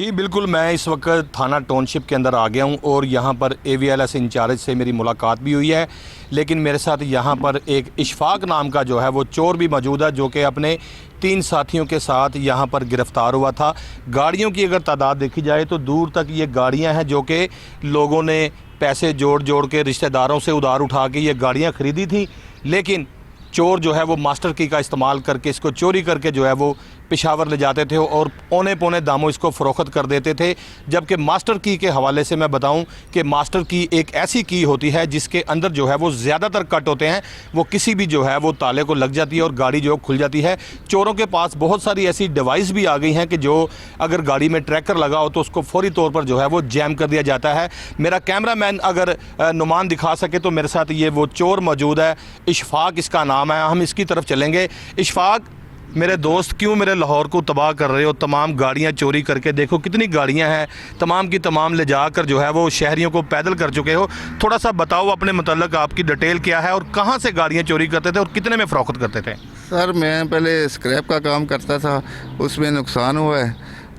जी बिल्कुल, मैं इस वक्त थाना टाउनशिप के अंदर आ गया हूं और यहां पर AVLS इंचार्ज से मेरी मुलाकात भी हुई है। लेकिन मेरे साथ यहां पर एक इशफाक नाम का जो है वो चोर भी मौजूद है, जो कि अपने 3 साथियों के साथ यहां पर गिरफ़्तार हुआ था। गाड़ियों की अगर तादाद देखी जाए तो दूर तक ये गाड़ियां हैं जो कि लोगों ने पैसे जोड़ जोड़ के रिश्तेदारों से उधार उठा के ये गाड़ियाँ ख़रीदी थी। लेकिन चोर जो है वो मास्टर की का इस्तेमाल करके इसको चोरी करके जो है वो पेशावर ले जाते थे और पौने पौने दामों इसको फ़रोख्त कर देते थे। जबकि मास्टर की के हवाले से मैं बताऊं कि मास्टर की एक ऐसी की होती है जिसके अंदर जो है वो ज़्यादातर कट होते हैं, वो किसी भी जो है वो ताले को लग जाती है और गाड़ी जो खुल जाती है। चोरों के पास बहुत सारी ऐसी डिवाइस भी आ गई हैं कि जो अगर गाड़ी में ट्रैकर लगा हो तो उसको फौरी तौर पर जो है वो जैम कर दिया जाता है। मेरा कैमरामैन अगर नुमान दिखा सके तो मेरे साथ ये वो चोर मौजूद है, इशफाक इसका नाम है। हम इसकी तरफ चलेंगे। इशफाक मेरे दोस्त, क्यों मेरे लाहौर को तबाह कर रहे हो? तमाम गाड़ियां चोरी करके देखो कितनी गाड़ियां हैं, तमाम की तमाम ले जाकर जो है वो शहरियों को पैदल कर चुके हो। थोड़ा सा बताओ अपने मतलब आपकी डिटेल क्या है और कहां से गाड़ियां चोरी करते थे और कितने में फ़रोख्त करते थे? सर मैं पहले स्क्रैप का काम करता था, उसमें नुकसान हुआ है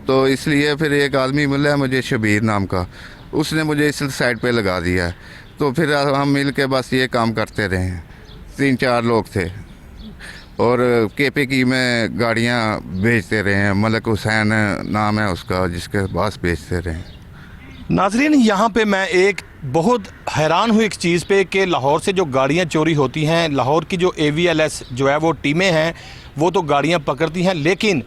तो इसलिए फिर एक आदमी मिला है मुझे शबीर नाम का, उसने मुझे इस साइड पे लगा दिया है। तो फिर हम मिल के बस ये काम करते रहे हैं। 3-4 लोग थे और KP की में गाड़ियाँ बेचते रहे हैं। मलक हुसैन नाम है उसका, जिसके पास बेचते रहे हैं। नाजरीन, यहाँ पे मैं एक बहुत हैरान हूँ एक चीज़ पे कि लाहौर से जो गाड़ियाँ चोरी होती हैं, लाहौर की जो AVLS जो है वो टीमें हैं वो तो गाड़ियाँ पकड़ती हैं, लेकिन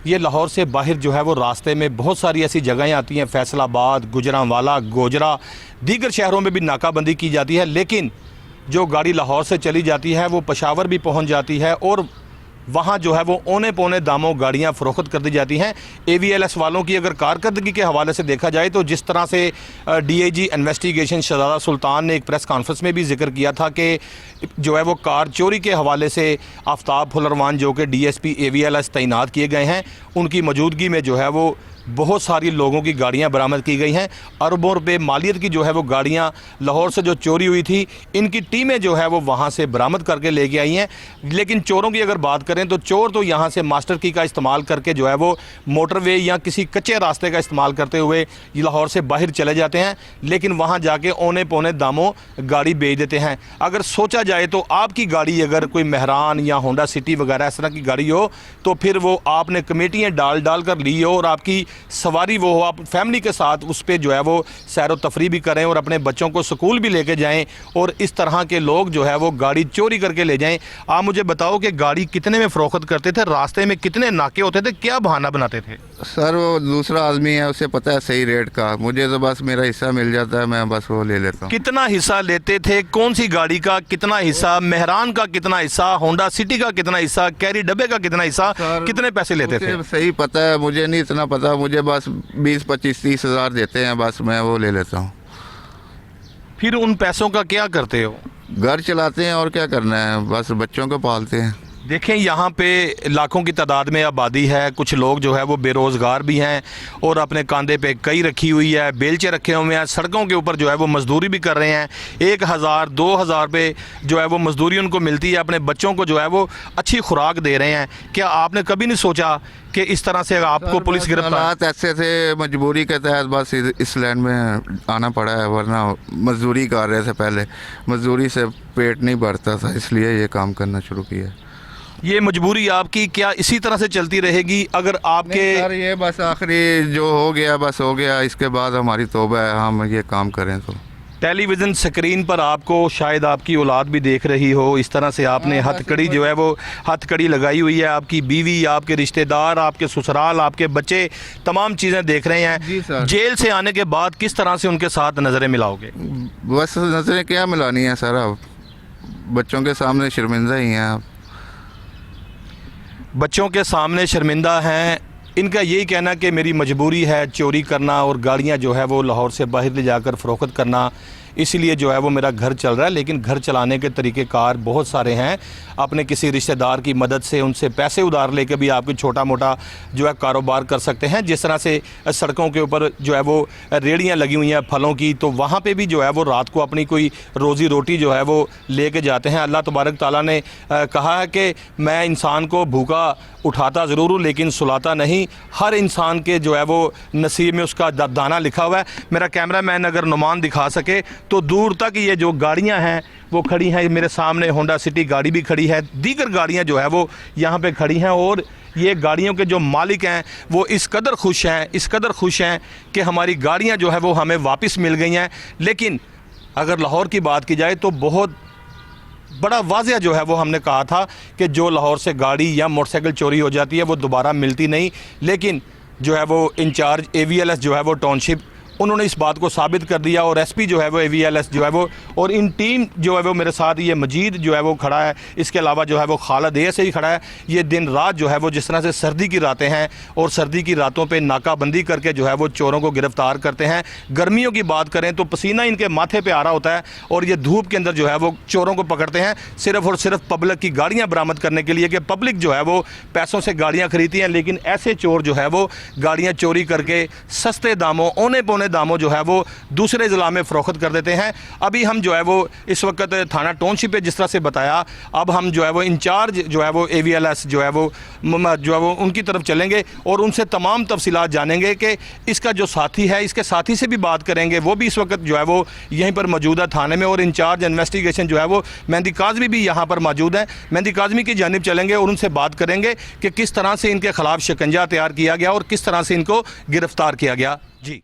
ये लाहौर से बाहर जो है वो रास्ते में बहुत सारी ऐसी जगहें आती हैं, फैसलाबाद, गुजरांवाला, गोजरा, दीगर शहरों में भी नाकाबंदी की जाती है। लेकिन जो गाड़ी लाहौर से चली जाती है वो पेशावर भी पहुंच जाती है और वहाँ जो है वो औने पौने दामों गाड़ियाँ फ़रोख्त कर दी जाती हैं। AVLS वालों की अगर कारकर्दगी के हवाले से देखा जाए तो जिस तरह से DIG इन्वेस्टिगेशन शहजादा सुल्तान ने एक प्रेस कॉन्फ्रेंस में भी जिक्र किया था कि जो है वो कार चोरी के हवाले से आफ्ताब फुलरवान जो कि DSP AVLS तैनात किए गए हैं, उनकी मौजूदगी में जो है वो बहुत सारी लोगों की गाड़ियां बरामद की गई हैं। अरबों रुपये मालियत की जो है वो गाड़ियां लाहौर से जो चोरी हुई थी, इनकी टीमें जो है वो वहां से बरामद करके लेके आई हैं। लेकिन चोरों की अगर बात करें तो चोर तो यहां से मास्टर की का इस्तेमाल करके जो है वो मोटरवे या किसी कच्चे रास्ते का इस्तेमाल करते हुए लाहौर से बाहर चले जाते हैं, लेकिन वहाँ जाके औने पौने दामों गाड़ी बेच देते हैं। अगर सोचा जाए तो आपकी गाड़ी अगर कोई मेहरान या होंडा सिटी वगैरह इस तरह की गाड़ी हो तो फिर वो आपने कमेटियाँ डाल कर ली हो और आपकी सवारी वो हो, आप फैमिली के साथ उस पर जो है वो सैर व तफरी भी करें और अपने बच्चों को स्कूल भी लेके जाएं, और इस तरह के लोग जो है वो गाड़ी चोरी करके ले जाएं। आप मुझे बताओ कि गाड़ी कितने में फ़रोख्त करते थे, रास्ते में कितने नाके होते थे, क्या बहाना बनाते थे? सर वो दूसरा आदमी है, उसे पता है सही रेट का, मुझे तो बस मेरा हिस्सा मिल जाता है, मैं बस वो ले लेता हूँ। कितना हिस्सा लेते थे? कौन सी गाड़ी का कितना हिस्सा, मेहरान का कितना हिस्सा, होंडा सिटी का कितना हिस्सा, कैरी डब्बे का कितना हिस्सा, कितने पैसे लेते थे? सही पता है, मुझे नहीं इतना पता, मुझे बस 20-25-30 हज़ार देते हैं, बस मैं वो ले लेता हूँ। फिर उन पैसों का क्या करते हो? घर चलाते हैं और क्या करना है, बस बच्चों को पालते हैं। देखें, यहाँ पे लाखों की तादाद में आबादी है, कुछ लोग जो है वो बेरोज़गार भी हैं और अपने कंधे पे कई रखी हुई है, बेलचे रखे हुए हैं, सड़कों के ऊपर जो है वो मज़दूरी भी कर रहे हैं। 1000-2000 पे जो है वो मज़दूरी उनको मिलती है, अपने बच्चों को जो है वो अच्छी खुराक दे रहे हैं। क्या आपने कभी नहीं सोचा कि इस तरह से आपको पुलिस गिरफ्तार? ऐसे थे, मजबूरी के तहत बस इस लाइन में आना पड़ा है, वरना मजदूरी कर रहे थे पहले, मजदूरी से पेट नहीं भरता था, इसलिए ये काम करना शुरू किया। ये मजबूरी आपकी क्या इसी तरह से चलती रहेगी? अगर आपके सर ये बस आखिरी जो हो गया बस हो गया, इसके बाद हमारी तौबा है हम ये काम करें। तो टेलीविज़न स्क्रीन पर आपको शायद आपकी औलाद भी देख रही हो, इस तरह से आपने हथकड़ी जो है वो हथकड़ी लगाई हुई है, आपकी बीवी, आपके रिश्तेदार, आपके ससुराल, आपके बच्चे तमाम चीज़ें देख रहे हैं। जेल से आने के बाद किस तरह से उनके साथ नज़रें मिलाओगे? बस नज़रें क्या मिलानी है सर, अब बच्चों के सामने शर्मिंदा ही हैं आप। बच्चों के सामने शर्मिंदा हैं, इनका यही कहना कि मेरी मजबूरी है चोरी करना और गाड़ियां जो है वो लाहौर से बाहर ले जाकर फ़रोख्त करना। इसीलिए जो है वो मेरा घर चल रहा है। लेकिन घर चलाने के तरीक़ेकार बहुत सारे हैं। अपने किसी रिश्तेदार की मदद से उनसे पैसे उधार लेके भी आप कोई छोटा मोटा जो है कारोबार कर सकते हैं। जिस तरह से सड़कों के ऊपर जो है वो रेहड़ियाँ लगी हुई हैं फलों की, तो वहाँ पे भी जो है वो रात को अपनी कोई रोज़ी रोटी जो है वो लेके जाते हैं। अल्लाह तबारक ताला ने कहा है कि मैं इंसान को भूखा उठाता ज़रूर हूँ लेकिन सुलाता नहीं। हर इंसान के जो है वो नसीब में उसका दाना लिखा हुआ है। मेरा कैमरा मैन अगर नुमान दिखा सके तो दूर तक ये जो गाड़ियाँ हैं वो खड़ी हैं। मेरे सामने होंडा सिटी गाड़ी भी खड़ी है, दीगर गाड़ियाँ जो है वो यहाँ पे खड़ी हैं। और ये गाड़ियों के जो मालिक हैं वो इस कदर खुश हैं कि हमारी गाड़ियाँ जो है वो हमें वापस मिल गई हैं। लेकिन अगर लाहौर की बात की जाए तो बहुत बड़ा वाज़ह जो है वो हमने कहा था कि जो लाहौर से गाड़ी या मोटरसाइकिल चोरी हो जाती है वो दोबारा मिलती नहीं। लेकिन जो है वो इंचार्ज AVLS जो है वो टाउनशिप, उन्होंने इस बात को साबित कर दिया। और SP जो है वो AVLS जो है वो, और इन टीम जो है वो मेरे साथ ये मजीद जो है वो खड़ा है, इसके अलावा जो है वो खालिद से ही खड़ा है। ये दिन रात जो है वो जिस तरह से सर्दी की रातें हैं और सर्दी की रातों पे नाकाबंदी करके जो है वो चोरों को गिरफ़्तार करते हैं। गर्मियों की बात करें तो पसीना इनके माथे पे आ रहा होता है और ये धूप के अंदर जो है वो चोरों को पकड़ते हैं सिर्फ़ और सिर्फ पब्लिक की गाड़ियाँ बरामद करने के लिए कि पब्लिक जो है वो पैसों से गाड़ियाँ खरीदती हैं। लेकिन ऐसे चोर जो है वो गाड़ियाँ चोरी करके सस्ते दामों, औने पौने दामों जो है वो दूसरे ज़िला में फ़रोख्त कर देते हैं। अभी हम जो है वो इस वक्त थाना टाउनशिप पे जिस तरह से बताया, अब हम जो है वो इंचार्ज जो है वो AVLS जो है वो उनकी तरफ चलेंगे और उनसे तमाम तफसीलात जानेंगे कि इसका जो साथी है, इसके साथी से भी बात करेंगे। वो भी इस वक्त जो है वो यहीं पर मौजूद है थाने में। और इंचार्ज इन्वेस्टिगेशन जो है वो मेहंदी काज़मी भी यहाँ पर मौजूद है। मेहंदी काज़मी की जानिब चलेंगे और उनसे बात करेंगे कि किस तरह से इनके ख़िलाफ़ शिकंजा तैयार किया गया और किस तरह से इनको गिरफ़्तार किया गया। जी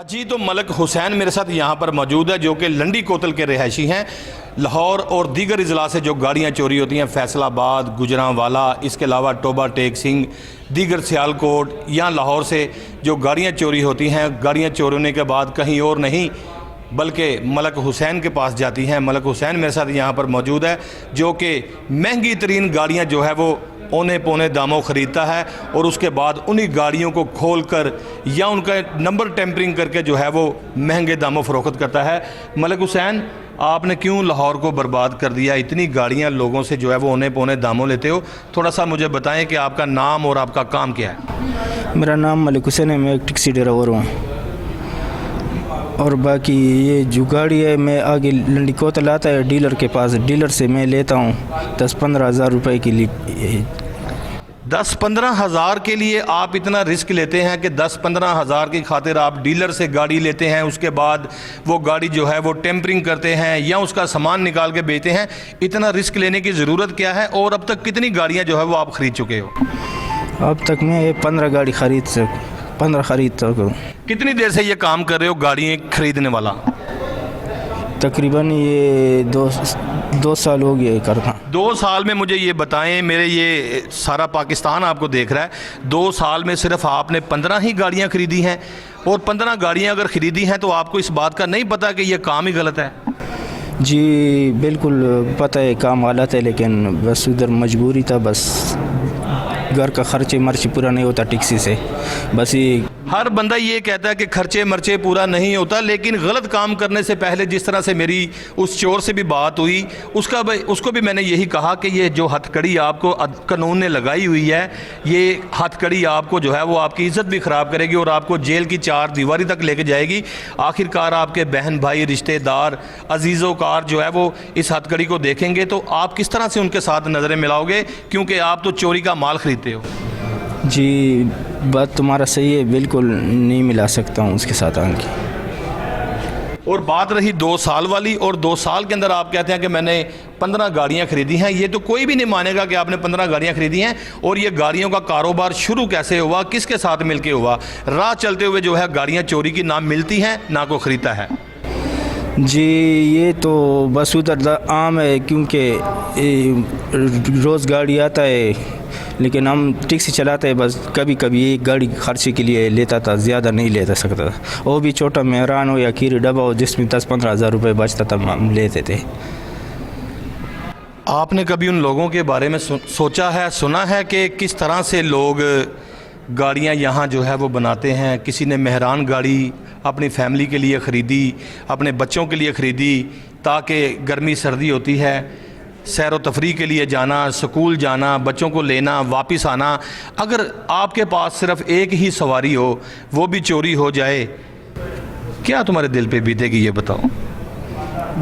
जी, तो मलक हुसैन मेरे साथ यहाँ पर मौजूद है जो कि लंडी कोतल के रिहायशी हैं। लाहौर और दीगर अजला से जो गाड़ियाँ चोरी होती हैं, फैसलाबाद, गुजरांवाला, इसके अलावा टोबा टेक सिंह, दीगर सियालकोट या लाहौर से जो गाड़ियाँ चोरी होती हैं, गाड़ियाँ चोरी होने के बाद कहीं और नहीं बल्कि मलक हुसैन के पास जाती हैं। मलक हुसैन मेरे साथ यहाँ पर मौजूद है जो कि महंगी तरीन गाड़ियाँ जो है वो औने पौने दामों ख़रीदता है और उसके बाद उन्हीं गाड़ियों को खोल कर या उनका नंबर टेम्परिंग करके जो है वो महंगे दामों फ़रोख्त करता है। मलक हुसैन, आपने क्यों लाहौर को बर्बाद कर दिया? इतनी गाड़ियां लोगों से जो है वो औने पौने दामों लेते हो। थोड़ा सा मुझे बताएं कि आपका नाम और आपका काम क्या है। मेरा नाम मलिक हुसैन है, मैं एक टैक्सी ड्राइवर हूँ। और बाकी ये जो गाड़ी है मैं आगे लंडी कोतल आता है डीलर के पास, डीलर से मैं लेता हूँ 10-15 हज़ार रुपये के लिए। 10-15 हज़ार के लिए आप इतना रिस्क लेते हैं कि 10-15 हज़ार की खातिर आप डीलर से गाड़ी लेते हैं, उसके बाद वो गाड़ी जो है वो टेम्परिंग करते हैं या उसका सामान निकाल के बेचते हैं। इतना रिस्क लेने की ज़रूरत क्या है? और अब तक कितनी गाड़ियाँ जो है वो आप ख़रीद चुके हो? अब तक मैं 15 गाड़ी खरीद सकूँ। कितनी देर से ये काम कर रहे हो गाड़ियाँ खरीदने वाला? तकरीबन ये दो साल हो गया करना। 2 साल में मुझे ये बताएं, मेरे ये सारा पाकिस्तान आपको देख रहा है, 2 साल में सिर्फ आपने 15 ही गाड़ियाँ खरीदी हैं। और 15 गाड़ियाँ अगर ख़रीदी हैं तो आपको इस बात का नहीं पता कि ये काम ही गलत है? जी बिल्कुल पता है काम गलत है, लेकिन बस उधर मजबूरी था। बस घर का खर्चे मर्चे पूरा नहीं होता टैक्सी से, बस ये हर बंदा ये कहता है कि खर्चे मर्चे पूरा नहीं होता। लेकिन गलत काम करने से पहले जिस तरह से मेरी उस चोर से भी बात हुई, उसको भी मैंने यही कहा कि ये जो हथकड़ी आपको कानून ने लगाई हुई है, ये हथकड़ी आपको जो है वो आपकी इज़्ज़त भी ख़राब करेगी और आपको जेल की 4 दीवारी तक लेके जाएगी। आखिरकार आपके बहन भाई, रिश्तेदार, अजीज़ों कार जो है वो इस हथकड़ी को देखेंगे तो आप किस तरह से उनके साथ नज़रें मिलाओगे, क्योंकि आप तो चोरी का माल ख़रीदते हो। जी बात तुम्हारा सही है, बिल्कुल नहीं मिला सकता हूँ उसके साथ आगे। और बात रही 2 साल वाली, और 2 साल के अंदर आप कहते हैं कि मैंने 15 गाड़ियाँ ख़रीदी हैं। ये तो कोई भी नहीं मानेगा कि आपने 15 गाड़ियाँ ख़रीदी हैं। और ये गाड़ियों का कारोबार शुरू कैसे हुआ, किसके साथ मिलके हुआ? राह चलते हुए जो है गाड़ियाँ चोरी की ना मिलती हैं ना कोई ख़रीदता है। जी ये तो बस उधर आम है, क्योंकि रोज़ गाड़ी आता है, लेकिन हम टैक्सी चलाते हैं। बस कभी कभी एक गाड़ी खर्चे के लिए लेता था, ज़्यादा नहीं लेता सकता था। वो भी छोटा मेहरान हो या खीर डब्बा हो जिसमें 10-15 हज़ार रुपये बचता था, हम लेते थे। आपने कभी उन लोगों के बारे में सोचा है, सुना है कि किस तरह से लोग गाड़ियां यहाँ जो है वो बनाते हैं? किसी ने मेहरान गाड़ी अपनी फैमिली के लिए ख़रीदी, अपने बच्चों के लिए ख़रीदी, ताकि गर्मी सर्दी होती है, सैर व तफरी के लिए जाना, स्कूल जाना, बच्चों को लेना, वापस आना। अगर आपके पास सिर्फ़ एक ही सवारी हो, वो भी चोरी हो जाए, क्या तुम्हारे दिल पे बीतेगी, ये बताओ।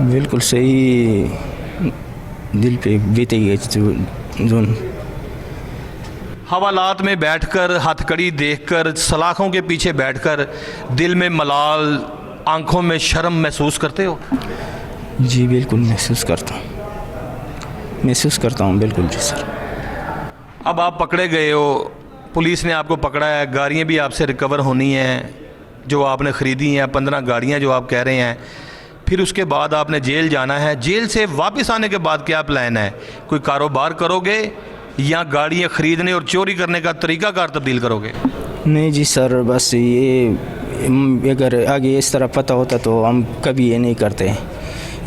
बिल्कुल सही, दिल पे बीतेगी। जोन हवालात में बैठकर, हथकड़ी देखकर, सलाखों के पीछे बैठकर दिल में मलाल, आंखों में शर्म महसूस करते हो? जी बिल्कुल महसूस करता हूँ बिल्कुल जी सर। अब आप पकड़े गए हो, पुलिस ने आपको पकड़ा है, गाड़ियाँ भी आपसे रिकवर होनी हैं जो आपने ख़रीदी हैं, 15 गाड़ियाँ जो आप कह रहे हैं। फिर उसके बाद आपने जेल जाना है। जेल से वापस आने के बाद क्या प्लान है? कोई कारोबार करोगे या गाड़ियाँ ख़रीदने और चोरी करने का तरीक़ाकार तब्दील करोगे? नहीं जी सर, बस ये अगर आगे इस तरह पता होता तो हम कभी ये नहीं करते।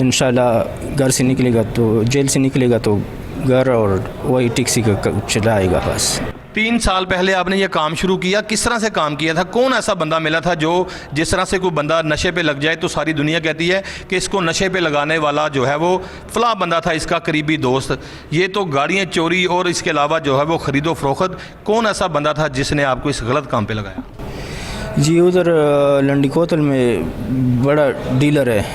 इंशाल्लाह घर से निकलेगा तो, जेल से निकलेगा तो घर और वही टैक्सी का चलाएगा बस। 3 साल पहले आपने ये काम शुरू किया, किस तरह से काम किया था? कौन ऐसा बंदा मिला था जो, जिस तरह से कोई बंदा नशे पे लग जाए तो सारी दुनिया कहती है कि इसको नशे पे लगाने वाला जो है वो फला बंदा था, इसका करीबी दोस्त। ये तो गाड़ियाँ चोरी और इसके अलावा जो है वो ख़रीदो फरोख्त, कौन ऐसा बंदा था जिसने आपको इस गलत काम पे लगाया? जी उधर लंडी कोतल में बड़ा डीलर है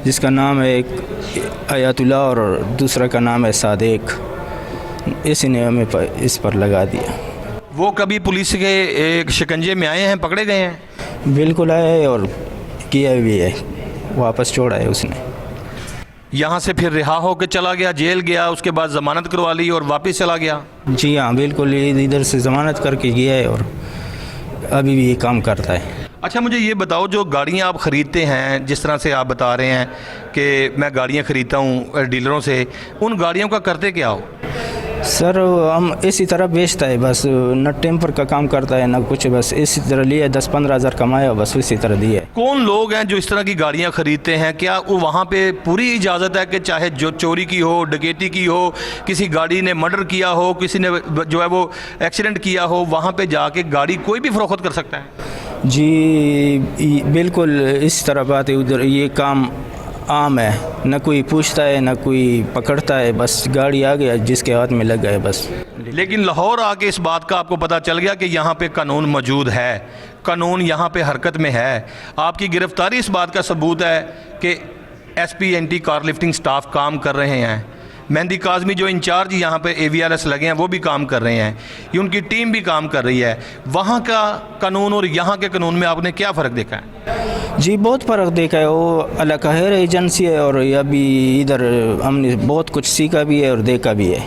जिसका नाम है एक आयतुल्ला और दूसरा का नाम है सादिक। इसी ने हमें इस पर लगा दिया। वो कभी पुलिस के एक शिकंजे में आए हैं, पकड़े गए हैं? बिल्कुल आया है और किया भी है, वापस छोड़ा है उसने। यहाँ से फिर रिहा होकर चला गया, जेल गया, उसके बाद ज़मानत करवा ली और वापस चला गया? जी हाँ बिल्कुल, इधर से ज़मानत करके गया है और अभी भी ये काम करता है। अच्छा मुझे ये बताओ, जो गाड़ियाँ आप ख़रीदते हैं, जिस तरह से आप बता रहे हैं कि मैं गाड़ियाँ ख़रीदता हूँ डीलरों से, उन गाड़ियों का करते क्या हो? सर हम इसी तरह बेचता है, बस न टेम्पर का काम करता है न कुछ, बस इसी तरह लिए 10-15 हज़ार कमाया, बस इसी तरह दिए। कौन लोग हैं जो इस तरह की गाड़ियां खरीदते हैं? क्या वो वहाँ पे पूरी इजाज़त है कि चाहे जो चोरी की हो, डकैती की हो, किसी गाड़ी ने मर्डर किया हो, किसी ने जो है वो एक्सीडेंट किया हो, वहाँ पे जाके गाड़ी कोई भी फ़रोख्त कर सकता है? जी बिल्कुल इस तरह बात है, उधर ये काम आम है, न कोई पूछता है न कोई पकड़ता है, बस गाड़ी आ गया जिसके हाथ में लग गया बस। लेकिन लाहौर आके इस बात का आपको पता चल गया कि यहाँ पे कानून मौजूद है, कानून यहाँ पे हरकत में है। आपकी गिरफ्तारी इस बात का सबूत है कि SP anti car lifting staff काम कर रहे हैं। मेहंदी काज़मी जो इंचार्ज यहाँ पे AVRS लगे हैं वो भी काम कर रहे हैं, ये उनकी टीम भी काम कर रही है। वहाँ का कानून और यहाँ के कानून में आपने क्या फ़र्क देखा है? जी बहुत फ़र्क देखा है, वो अलग खैर एजेंसी है और अभी इधर हमने बहुत कुछ सीखा भी है और देखा भी है।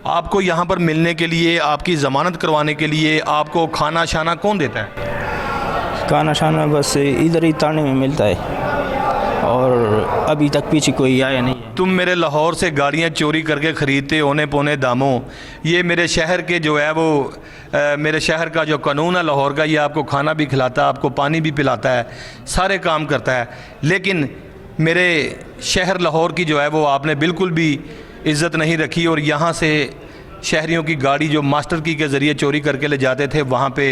आपको यहाँ पर मिलने के लिए, आपकी ज़मानत करवाने के लिए आपको खाना शाना कौन देता है? खाना शाना बस इधर ही थाने में मिलता है और अभी तक पीछे कोई आया नहीं है। तुम मेरे लाहौर से गाड़ियाँ चोरी करके ख़रीदते होने पौने दामों, ये मेरे शहर के जो है वो मेरे शहर का जो कानून है लाहौर का, ये आपको खाना भी खिलाता है, आपको पानी भी पिलाता है, सारे काम करता है। लेकिन मेरे शहर लाहौर की जो है वो आपने बिल्कुल भी इज़्ज़त नहीं रखी और यहाँ से शहरियों की गाड़ी जो मास्टर की के ज़रिए चोरी करके ले जाते थे, वहाँ पे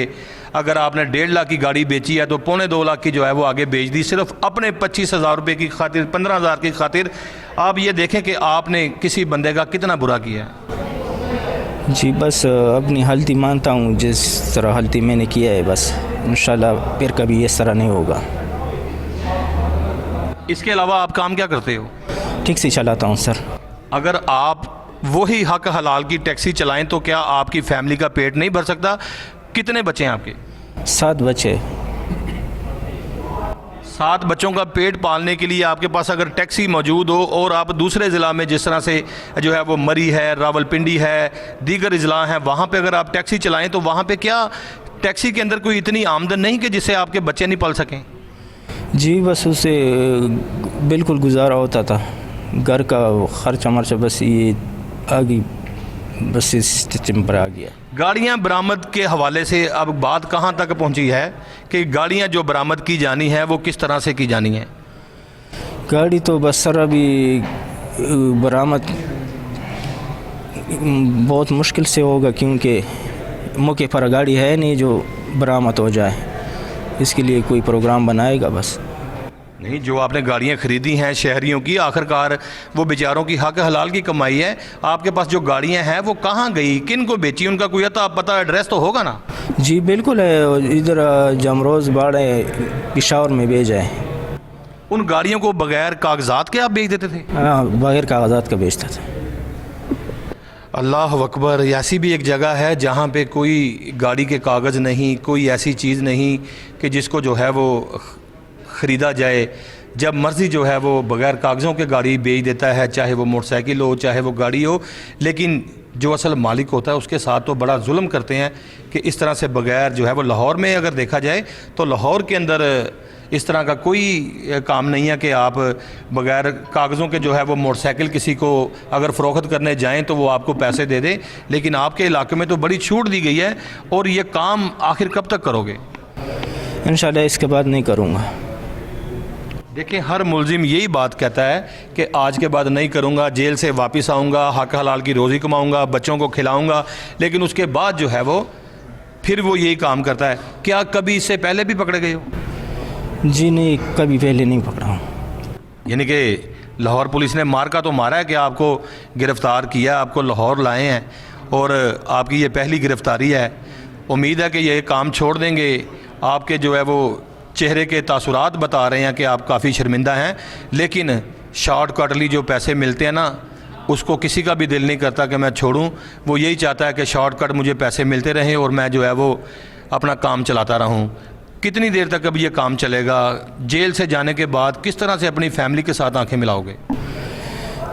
अगर आपने 1.5 लाख की गाड़ी बेची है तो 1.25 लाख की जो है वो आगे बेच दी, सिर्फ अपने 25,000 रुपये की खातिर, 15,000 की खातिर। आप ये देखें कि आपने किसी बंदे का कितना बुरा किया है। जी बस अपनी गलती मानता हूँ, जिस तरह गलती मैंने किया है, बस इंशाल्लाह फिर कभी इस तरह नहीं होगा। इसके अलावा आप काम क्या करते हो? टैक्सी चलाता हूँ सर। अगर आप वही हक हलाल की टैक्सी चलाएं तो क्या आपकी फैमिली का पेट नहीं भर सकता? कितने बच्चे हैं आपके? 7 बच्चे। 7 बच्चों का पेट पालने के लिए आपके पास अगर टैक्सी मौजूद हो और आप दूसरे ज़िला में, जिस तरह से जो है वो मरी है, रावलपिंडी है, दीगर ज़िला हैं, वहाँ पे अगर आप टैक्सी चलाएं तो वहाँ पे क्या टैक्सी के अंदर कोई इतनी आमदन नहीं कि जिससे आपके बच्चे नहीं पल सकें? जी बस उससे बिल्कुल गुजारा होता था, घर का खर्चा मर्चा बस ये आगे बस इस सिस्टम पर आ गया। गाड़ियां बरामद के हवाले से अब बात कहां तक पहुंची है कि गाड़ियां जो बरामद की जानी है वो किस तरह से की जानी है? गाड़ी तो बस सर अभी बरामद बहुत मुश्किल से होगा, क्योंकि मौके पर गाड़ी है नहीं जो बरामद हो जाए। इसके लिए कोई प्रोग्राम बनाएगा बस। नहीं, जो आपने गाड़ियाँ ख़रीदी हैं शहरियों की, आखिरकार वो बेचारों की हक हलाल की कमाई है। आपके पास जो गाड़ियाँ हैं वो कहाँ गई, किन को बेची, उनका कोई अता पता एड्रेस तो होगा ना? जी बिल्कुल है, इधर जमरोज़ बाड़े पिशावर में भेजा है। उन गाड़ियों को बगैर कागजात के आप बेच देते थे? हाँ, बगैर कागजात का बेचता था। अल्लाह अकबर। ऐसी भी एक जगह है जहाँ पे कोई गाड़ी के कागज़ नहीं, कोई ऐसी चीज़ नहीं कि जिसको जो है वो ख़रीदा जाए। जब मर्ज़ी जो है वो बग़ैर कागज़ों के गाड़ी बेच देता है, चाहे वो मोटरसाइकिल हो चाहे वो गाड़ी हो। लेकिन जो असल मालिक होता है उसके साथ तो बड़ा जुल्म करते हैं कि इस तरह से बग़ैर जो है वो, लाहौर में अगर देखा जाए तो लाहौर के अंदर इस तरह का कोई काम नहीं है कि आप बग़ैर कागज़ों के जो है वो मोटरसाइकिल किसी को अगर फ़रोख्त करने जाएं तो वो आपको पैसे दे दे। लेकिन आपके इलाके में तो बड़ी छूट दी गई है। और ये काम आखिर कब तक करोगे? इंशाल्लाह इसके बाद नहीं करूँगा। देखिए, हर मुलजिम यही बात कहता है कि आज के बाद नहीं करूँगा, जेल से वापस आऊँगा, हक हलाल की रोज़ी कमाऊँगा, बच्चों को खिलाऊँगा। लेकिन उसके बाद जो है वो फिर वो यही काम करता है। क्या कभी इससे पहले भी पकड़े गए हो? जी नहीं, कभी पहले नहीं पकड़ा हूँ। यानी कि लाहौर पुलिस ने मार का तो मारा है कि आपको गिरफ़्तार किया, आपको लाहौर लाए हैं और आपकी ये पहली गिरफ़्तारी है। उम्मीद है कि ये काम छोड़ देंगे। आपके जो है वो चेहरे के तासुरात बता रहे हैं कि आप काफ़ी शर्मिंदा हैं। लेकिन शॉर्टकटली जो पैसे मिलते हैं ना, उसको किसी का भी दिल नहीं करता कि मैं छोड़ूं। वो यही चाहता है कि शॉर्टकट मुझे पैसे मिलते रहें और मैं जो है वो अपना काम चलाता रहूं। कितनी देर तक अब ये काम चलेगा? जेल से जाने के बाद किस तरह से अपनी फैमिली के साथ आंखें मिलाओगे?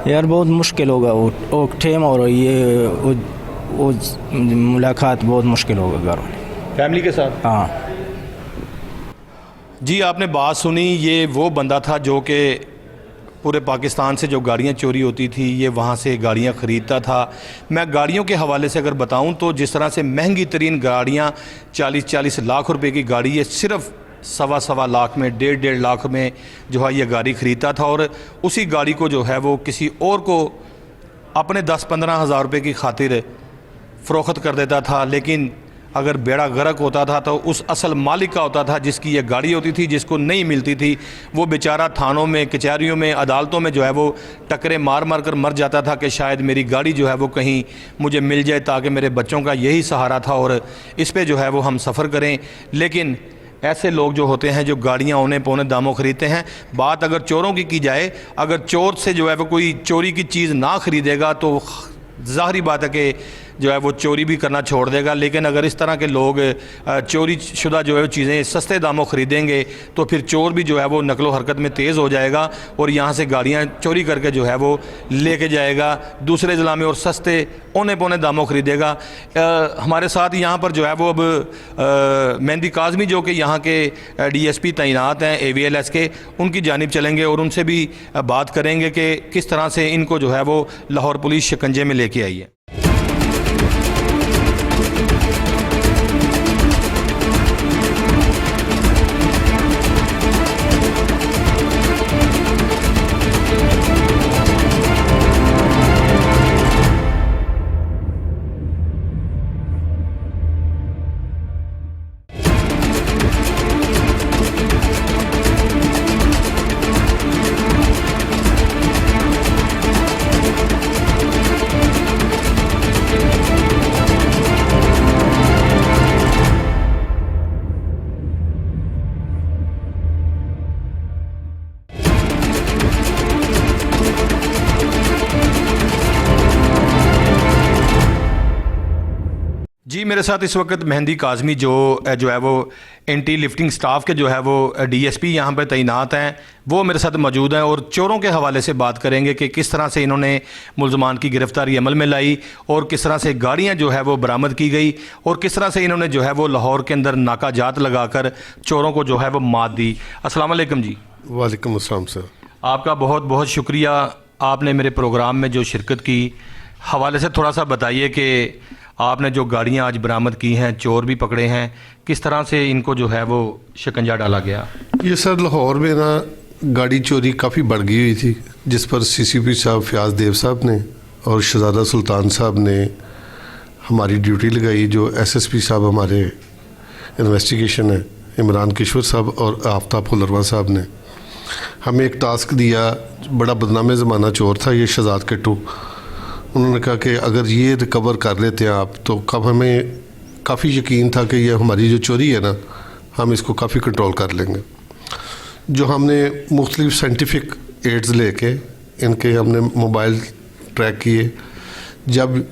यार बहुत मुश्किल होगा वो ठेम, और ये वो मुलाकात बहुत मुश्किल होगा घर वाले फैमिली के साथ। हाँ जी, आपने बात सुनी। ये वो बंदा था जो कि पूरे पाकिस्तान से जो गाड़ियाँ चोरी होती थी ये वहाँ से गाड़ियाँ ख़रीदता था। मैं गाड़ियों के हवाले से अगर बताऊँ तो जिस तरह से महंगी तरीन गाड़ियाँ 40-40 लाख रुपए की गाड़ी है, सिर्फ सवा लाख में, 1.5 लाख में जो है ये गाड़ी ख़रीदता था। और उसी गाड़ी को जो है वो किसी और को अपने 10-15 हज़ार रुपये की खातिर फ़रोख्त कर देता था। लेकिन अगर बेड़ा गर्क होता था तो उस असल मालिक का होता था जिसकी ये गाड़ी होती थी, जिसको नहीं मिलती थी। वो बेचारा थानों में, कचहरियों में, अदालतों में जो है वो टकरे मार मार कर मर जाता था कि शायद मेरी गाड़ी जो है वो कहीं मुझे मिल जाए, ताकि मेरे बच्चों का यही सहारा था और इस पे जो है वो हम सफ़र करें। लेकिन ऐसे लोग जो होते हैं जो गाड़ियाँ औने पौने दामों ख़रीदते हैं। बात अगर चोरों की जाए, अगर चोर से जो है वो कोई चोरी की चीज़ ना ख़रीदेगा तो ज़ाहरी बात है कि जो है वो चोरी भी करना छोड़ देगा। लेकिन अगर इस तरह के लोग चोरी शुदा जो है वो चीज़ें सस्ते दामों ख़रीदेंगे तो फिर चोर भी जो है वो नकलो हरकत में तेज़ हो जाएगा और यहाँ से गाड़ियाँ चोरी करके जो है वो लेके जाएगा दूसरे ज़िला में और सस्ते औने पौने दामों ख़रीदेगा। हमारे साथ यहाँ पर जो है वो अब मेहंदी काज़मी जो कि यहाँ के DSP तैनात हैं AVLS के, उनकी जानिब चलेंगे और उनसे भी बात करेंगे कि किस तरह से इनको जो है वो लाहौर पुलिस शिकंजे में लेके आई है। जी, मेरे साथ इस वक्त मेहंदी काज़मी जो है वो एंटी लिफ्टिंग स्टाफ के जो है वो DSP यहाँ पर तैनात हैं, वो मेरे साथ मौजूद हैं और चोरों के हवाले से बात करेंगे कि किस तरह से इन्होंने मुल्ज़मान की गिरफ़्तारी अमल में लाई और किस तरह से गाड़ियाँ जो है वो बरामद की गई और किस तरह से इन्होंने जो है वो लाहौर के अंदर नाकाजात लगाकर चोरों को जो है वो मात दी। अस्सलाम वालेकुम जी। वालेकुम अस्सलाम सर। आपका बहुत बहुत शुक्रिया, आपने मेरे प्रोग्राम में जो शिरकत की। हवाले से थोड़ा सा बताइए कि आपने जो गाड़ियाँ आज बरामद की हैं, चोर भी पकड़े हैं, किस तरह से इनको जो है वो शिकंजा डाला गया? ये सर लाहौर में ना गाड़ी चोरी काफ़ी बढ़ गई हुई थी जिस पर सीसीपी साहब फयाज देव साहब ने और शहजादा सुल्तान साहब ने हमारी ड्यूटी लगाई, जो एसएसपी साहब हमारे इन्वेस्टिगेशन है इमरान किशोर साहब और आफ्ताब फुलरवा साहब ने हमें एक टास्क दिया। बड़ा बदनाम ज़माना चोर था ये शहजाद कट्टू। उन्होंने कहा कि अगर ये रिकवर कर लेते हैं आप तो कब हमें काफ़ी यकीन था कि ये हमारी जो चोरी है ना हम इसको काफ़ी कंट्रोल कर लेंगे। जो हमने मुख्तलिफ साइंटिफिक एड्स लेके इनके हमने मोबाइल ट्रैक किए। जब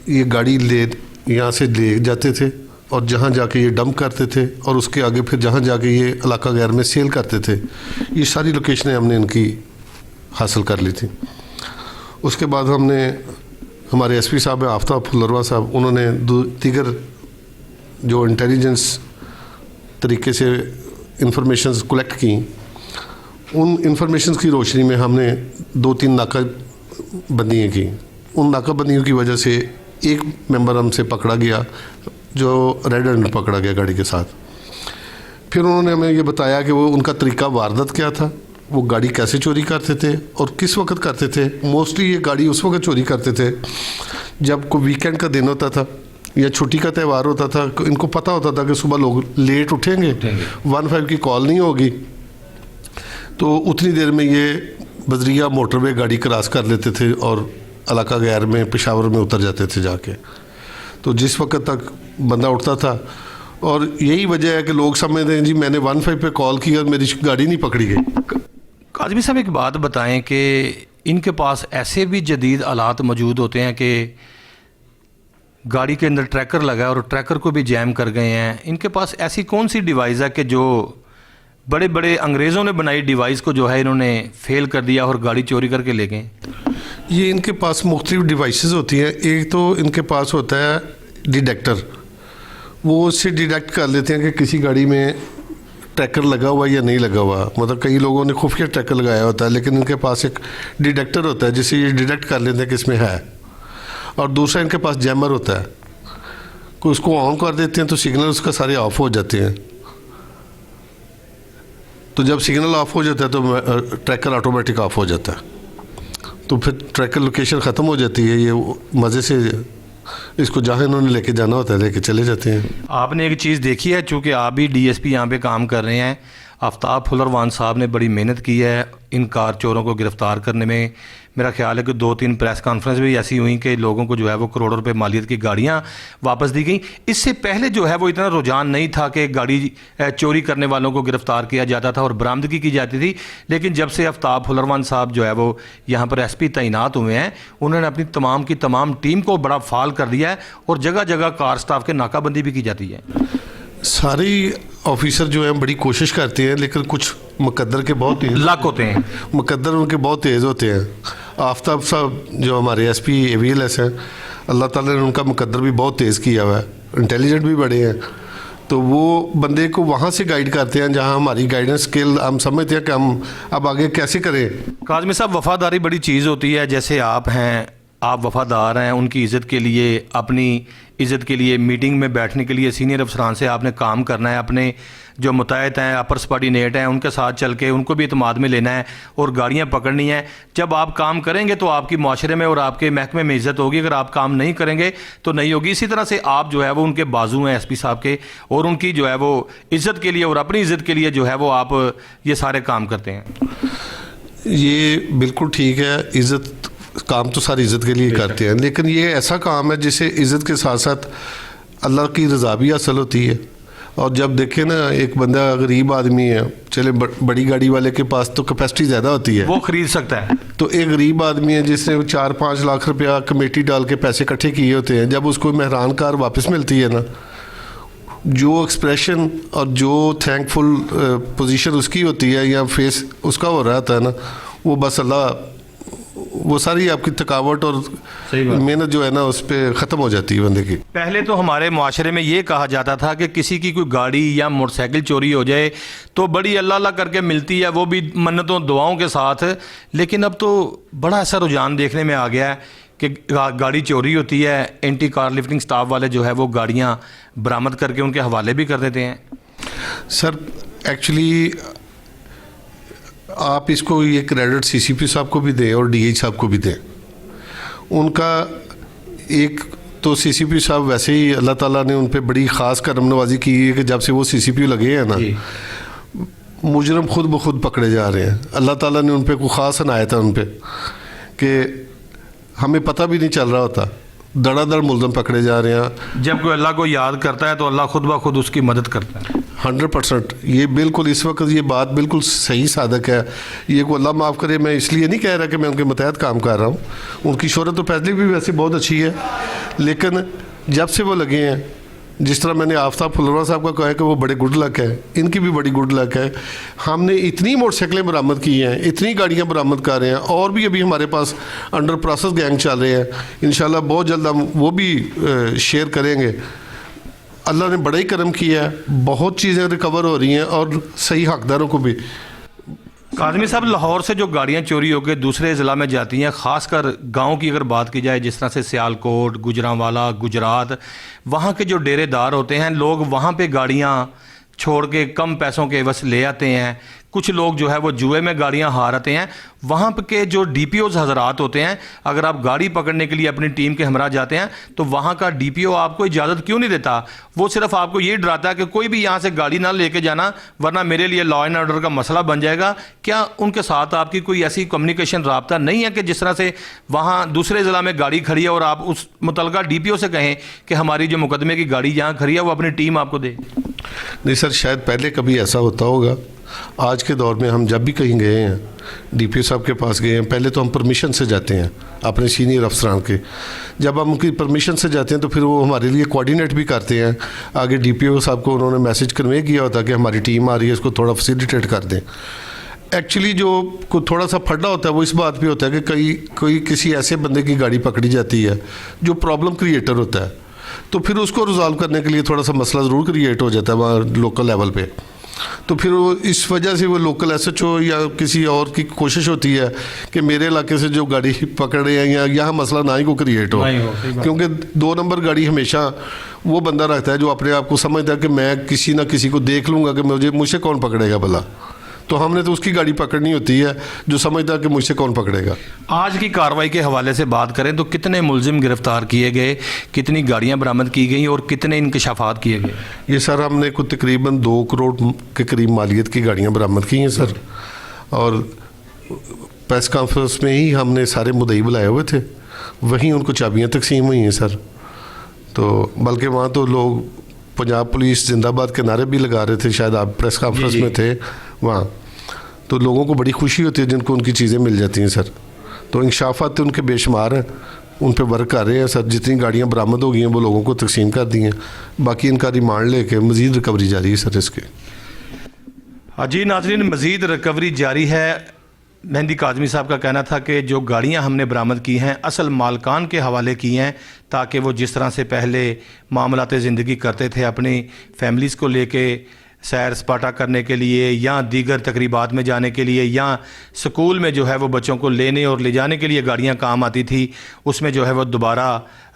ये गाड़ी यहाँ से ले जाते थे और जहाँ जाके ये डंप करते थे और उसके आगे फिर जहाँ जाके ये इलाका गैर में सेल करते थे, ये सारी लोकेशनें हमने इनकी हासिल कर ली थी। उसके बाद हमने हमारे एसपी साहब हैं आफ्ताब फुलरवा साहब, उन्होंने दीगर जो इंटेलिजेंस तरीके से इंफॉर्मेशंस कलेक्ट की, उन इंफॉर्मेशंस की रोशनी में हमने 2-3 नाकाबंदियाँ की। उन नाकाबंदियों की वजह से एक मेंबर हमसे पकड़ा गया जो रेड हैंड पकड़ा गया गाड़ी के साथ। फिर उन्होंने हमें ये बताया कि वो उनका तरीका वारदात क्या था, वो गाड़ी कैसे चोरी करते थे और किस वक्त करते थे। मोस्टली ये गाड़ी उस वक्त चोरी करते थे जब कोई वीकेंड का दिन होता था या छुट्टी का त्यौहार होता था। इनको पता होता था कि सुबह लोग लेट उठेंगे, 15 की कॉल नहीं होगी, तो उतनी देर में ये बजरिया मोटरवे गाड़ी क्रॉस कर लेते थे और इलाका गैर में पेशावर में उतर जाते थे जाके। तो जिस वक्त तक बंदा उठता था, और यही वजह है कि लोग समझते हैं जी मैंने 15 पे कॉल की और मेरी गाड़ी नहीं पकड़ी गई। काज़मी साहब एक बात बताएं कि इनके पास ऐसे भी जदीद आलात मौजूद होते हैं कि गाड़ी के अंदर ट्रैकर लगा है और ट्रैकर को भी जैम कर गए हैं। इनके पास ऐसी कौन सी डिवाइस है कि जो बड़े बड़े अंग्रेज़ों ने बनाई डिवाइस को जो है इन्होंने फेल कर दिया और गाड़ी चोरी करके ले गए? ये इनके पास मुख्तलिफ डिवाइसेस होती हैं। एक तो इनके पास होता है डिटेक्टर, वो उससे डिटेक्ट कर लेते हैं कि किसी गाड़ी में ट्रैकर लगा हुआ या नहीं लगा हुआ। मतलब कई लोगों ने खुफिया ट्रैकर लगाया होता है, लेकिन इनके पास एक डिटेक्टर होता है जिससे ये डिटेक्ट कर लेते हैं कि इसमें है। और दूसरा इनके पास जैमर होता है, कोई उसको ऑन कर देते हैं तो सिग्नल उसका सारे ऑफ हो जाते हैं। तो जब सिग्नल ऑफ हो जाता है तो ट्रैकर ऑटोमेटिक ऑफ हो जाता है, तो फिर ट्रैकर लोकेशन ख़त्म हो जाती है। ये मज़े से इसको जहाँ इन्होंने लेके जाना होता है लेके चले जाते हैं। आपने एक चीज़ देखी है, चूँकि आप भी डीएसपी यहाँ पे काम कर रहे हैं, आफ्ताब फुलरवान साहब ने बड़ी मेहनत की है इन कार चोरों को गिरफ़्तार करने में। मेरा ख्याल है कि 2-3 प्रेस कॉन्फ्रेंस भी ऐसी हुई कि लोगों को जो है वो करोड़ों रुपए मालियत की गाड़ियाँ वापस दी गई। इससे पहले जो है वो इतना रुझान नहीं था कि गाड़ी चोरी करने वालों को गिरफ़्तार किया जाता था और बरामदगी की जाती थी। लेकिन जब से आफ्ताब फुलरवान साहब जो है वो यहाँ पर एसपी तैनात हुए हैं, उन्होंने अपनी तमाम की तमाम टीम को बड़ा फाल कर दिया है और जगह जगह कार स्टाफ के नाकाबंदी भी की जाती है। सारे ऑफिसर जो हैं बड़ी कोशिश करते हैं, लेकिन कुछ मुकद्दर के बहुत तेज लाख होते हैं, मुकद्दर उनके बहुत तेज़ होते हैं। आफ्ताब साहब जो हमारे एसपी AVLS हैं, अल्लाह ताला ने उनका मुकद्दर भी बहुत तेज़ किया हुआ है, इंटेलिजेंट भी बड़े हैं। तो वो बंदे को वहाँ से गाइड करते हैं जहाँ हमारी गाइडेंस स्किल हम समझते हैं कि हम अब आगे कैसे करें। काज़मी साहब, वफ़ादारी बड़ी चीज़ होती है। जैसे आप हैं, आप वफ़ादार हैं, उनकी इज़्ज़त के लिए, अपनी इज़्ज़त के लिए, मीटिंग में बैठने के लिए सीनियर अफसरान से आपने काम करना है, अपने जो मुताहिद हैं, अपर सबॉर्डिनेट हैं, उनके साथ चल के उनको भी इत्मीनान में लेना है और गाड़ियाँ पकड़नी है। जब आप काम करेंगे तो आपकी माशरे में और आपके महकमे में इज़्ज़त होगी, अगर आप काम नहीं करेंगे तो नहीं होगी। इसी तरह से आप जो है वो उनके बाजू हैं एसपी साहब के, और उनकी जो है वो इज़्ज़त के लिए और अपनी इज़्ज़त के लिए जो है वो आप ये सारे काम करते हैं। ये बिल्कुल ठीक है, इज़्ज़त काम तो सारी इज़्ज़त के लिए करते हैं, लेकिन ये ऐसा काम है जिससे इज़्ज़त के साथ साथ अल्लाह की रज़ा भी हासिल होती है। और जब देखें ना, एक बंदा गरीब आदमी है, चले बड़ी गाड़ी वाले के पास तो कैपेसिटी ज़्यादा होती है, वो ख़रीद सकता है, तो एक गरीब आदमी है जिसने 4-5 लाख रुपया कमेटी डाल के पैसे इकट्ठे किए होते हैं, जब उसको मेहरान कार वापस मिलती है ना, जो एक्सप्रेशन और जो थैंकफुल पोजीशन उसकी होती है या फेस उसका हो रहा था ना, वो बस अल्लाह, वो सारी आपकी थकावट और मेहनत जो है ना उस पर ख़त्म हो जाती है बंदे की। पहले तो हमारे माशरे में ये कहा जाता था कि किसी की कोई गाड़ी या मोटरसाइकिल चोरी हो जाए तो बड़ी अल्लाह अल्लाह करके मिलती है, वो भी मन्नतों दुआओं के साथ। लेकिन अब तो बड़ा ऐसा रुझान देखने में आ गया है कि गाड़ी चोरी होती है, एंटी कार लिफ्टिंग स्टाफ वाले जो है वो गाड़ियाँ बरामद करके उनके हवाले भी कर देते हैं। सर एक्चुअली आप इसको ये क्रेडिट सीसीपी साहब को भी दें और डीआई साहब को भी दें। उनका एक तो सीसीपी साहब वैसे ही अल्लाह ताला ने उन पे बड़ी ख़ास करम नवाजी की है कि जब से वो सीसीपी लगे हैं ना, मुजरम खुद ब खुद पकड़े जा रहे हैं। अल्लाह ताला ने उन पे कोई ख़ास अनायत है उन पे कि हमें पता भी नहीं चल रहा होता, धड़ाधड़ मुलजम पकड़े जा रहे हैं। जब कोई अल्लाह को याद करता है तो अल्लाह खुद ब खुद उसकी मदद करता है। 100% ये बिल्कुल इस वक्त ये बात बिल्कुल सही सादक है। ये को अल्लाह माफ़ करे, मैं इसलिए नहीं कह रहा कि मैं उनके मतहत काम कर रहा हूँ, उनकी शोहरत तो पहले भी वैसे बहुत अच्छी है, लेकिन जब से वो लगे हैं, जिस तरह मैंने आफ्ताब फुलरवा साहब का कहा है कि वो बड़े गुड लक है, इनकी भी बड़ी गुड लक है। हमने इतनी मोटरसाइकिलें बरामद की हैं, इतनी गाड़ियाँ बरामद कर रहे हैं, और भी अभी हमारे पास अंडर प्रोसेस गैंग चल रहे हैं। इंशाल्लाह बहुत जल्द हम वो भी शेयर करेंगे। अल्लाह ने बड़ा ही करम किया है, बहुत चीज़ें रिकवर हो रही हैं और सही हकदारों को भी। काज़मी साहब, लाहौर से जो गाड़ियाँ चोरी होकर दूसरे ज़िला में जाती हैं, ख़ासकर गांव की अगर बात की जाए, जिस तरह से सियालकोट, गुजरांवाला, गुजरात, वहाँ के जो डेरेदार होते हैं, लोग वहाँ पे गाड़ियाँ छोड़ के कम पैसों के एवज ले आते हैं। कुछ लोग जो है वो जुए में गाड़ियां हारते हैं। वहाँ के जो डीपीओज हजरात होते हैं, अगर आप गाड़ी पकड़ने के लिए अपनी टीम के हमरा जाते हैं तो वहाँ का डीपीओ आपको इजाज़त क्यों नहीं देता? वो सिर्फ आपको ये डराता है कि कोई भी यहाँ से गाड़ी ना लेके जाना, वरना मेरे लिए लॉ एंड ऑर्डर का मसला बन जाएगा। क्या उनके साथ आपकी कोई ऐसी कम्युनिकेशन राब्ता नहीं है कि जिस तरह से वहाँ दूसरे ज़िला में गाड़ी खड़ी है और आप उस मुतलका डीपीओ से कहें कि हमारी जो मुकदमे की गाड़ी यहाँ खड़ी है वो अपनी टीम आपको दे? नहीं सर, शायद पहले कभी ऐसा होता होगा। आज के दौर में हम जब भी कहीं गए हैं, डीपीओ साहब के पास गए हैं, पहले तो हम परमिशन से जाते हैं अपने सीनियर अफसरान के। जब हम उनकी परमिशन से जाते हैं तो फिर वो हमारे लिए कोऑर्डिनेट भी करते हैं। आगे डीपीओ साहब को उन्होंने मैसेज कन्वे किया होता है कि हमारी टीम आ रही है, इसको थोड़ा फैसिलिटेट कर दें। एक्चुअली जो को थोड़ा सा फड्डा होता है वो इस बात पे होता है कि कोई किसी ऐसे बंदे की गाड़ी पकड़ी जाती है जो प्रॉब्लम क्रिएटर होता है, तो फिर उसको रिजॉल्व करने के लिए थोड़ा सा मसला ज़रूर क्रिएट हो जाता है वहाँ लोकल लेवल पे। तो फिर वो इस वजह से वो लोकल एसएचओ या किसी और की कोशिश होती है कि मेरे इलाके से जो गाड़ी पकड़ रहे हैं या यहाँ मसला ना ही को क्रिएट हो, क्योंकि 2 नंबर गाड़ी हमेशा वो बंदा रखता है जो अपने आप को समझता है कि मैं किसी ना किसी को देख लूँगा कि मुझे कौन पकड़ेगा भला। तो हमने तो उसकी गाड़ी पकड़नी होती है जो समझता है कि मुझसे कौन पकड़ेगा। आज की कार्रवाई के हवाले से बात करें तो कितने मुलजिम गिरफ्तार किए गए, कितनी गाड़ियां बरामद की गई और कितने इंकशाफात किए गए? ये सर हमने कुछ तकरीबन 2 करोड़ के करीब मालियत की गाड़ियाँ बरामद की हैं सर, और प्रेस कॉन्फ्रेंस में ही हमने सारे मुद्दई बुलाए हुए थे, वहीं उनको चाबियाँ तकसीम हुई हैं सर। तो बल्कि वहाँ तो लोग पंजाब पुलिस जिंदाबाद के नारे भी लगा रहे थे, शायद आप प्रेस कॉन्फ्रेंस में थे वहाँ। तो लोगों को बड़ी खुशी होती है जिनको उनकी चीज़ें मिल जाती हैं सर। तो इंकशाफात उनके बेशुमार हैं, उन पे वर्क कर रहे हैं सर। जितनी गाड़ियाँ बरामद हो गई हैं वो लोगों को तकसीम कर दी हैं, बाकी इनका रिमांड लेके मज़ीद रिकवरी जारी है सर इसके। जी नाज़रीन, मज़ीद रिकवरी जारी है। मेहंदी काज़मी साहब का कहना था कि जो गाड़ियां हमने बरामद की हैं असल मालकान के हवाले की हैं, ताकि वो जिस तरह से पहले मामलाते ज़िंदगी करते थे, अपनी फैमिलीज़ को लेके सैर सपाटा करने के लिए या दीगर तकरीबात में जाने के लिए या स्कूल में जो है वो बच्चों को लेने और ले जाने के लिए गाड़ियां काम आती थी, उसमें जो है वो दोबारा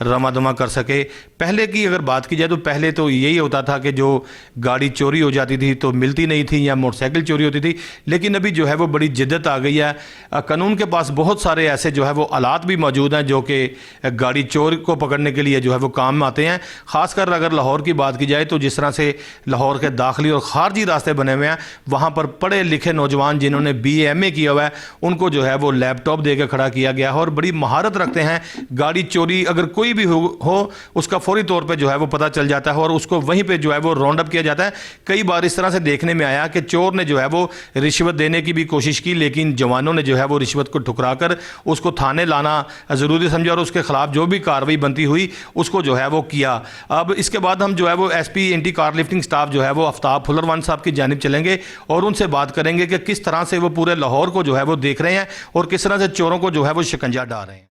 रमा दमा कर सके। पहले की अगर बात की जाए तो पहले तो यही होता था कि जो गाड़ी चोरी हो जाती थी तो मिलती नहीं थी या मोटरसाइकिल चोरी होती थी, लेकिन अभी जो है वो बड़ी जिद्दत आ गई है। कानून के पास बहुत सारे ऐसे जो है वो आलात भी मौजूद हैं जो कि गाड़ी चोर को पकड़ने के लिए जो है वो काम आते हैं। ख़ासकर अगर लाहौर की बात की जाए तो जिस तरह से लाहौर के दाखिली और खारजी रास्ते बने हुए हैं, वहाँ पर पढ़े लिखे नौजवान जिन्होंने BA किया हुआ है उनको जो है वो लैपटॉप दे के खड़ा किया गया है और बड़ी महारत रखते हैं। गाड़ी चोरी अगर कोई भी हो उसका फौरी तौर पे जो है वो पता चल जाता है और उसको वहीं पे जो है वो राउंड अप किया जाता है। कई बार इस तरह से देखने में आया कि चोर ने जो है वो रिश्वत देने की भी कोशिश की, लेकिन जवानों ने जो है वो रिश्वत को ठुकरा कर उसको थाने लाना ज़रूरी समझा और उसके खिलाफ जो भी कार्रवाई बनती हुई उसको जो है वो किया। अब इसके बाद हम जो है वो SP anti car lifting staff जो है वो आफ्ताब फुलरवान साहब की जानिब चलेंगे और उनसे बात करेंगे कि किस तरह से वो पूरे लाहौर को जो है वो देख रहे हैं और किस तरह से चोरों को जो है वो शिकंजा डाल रहे हैं।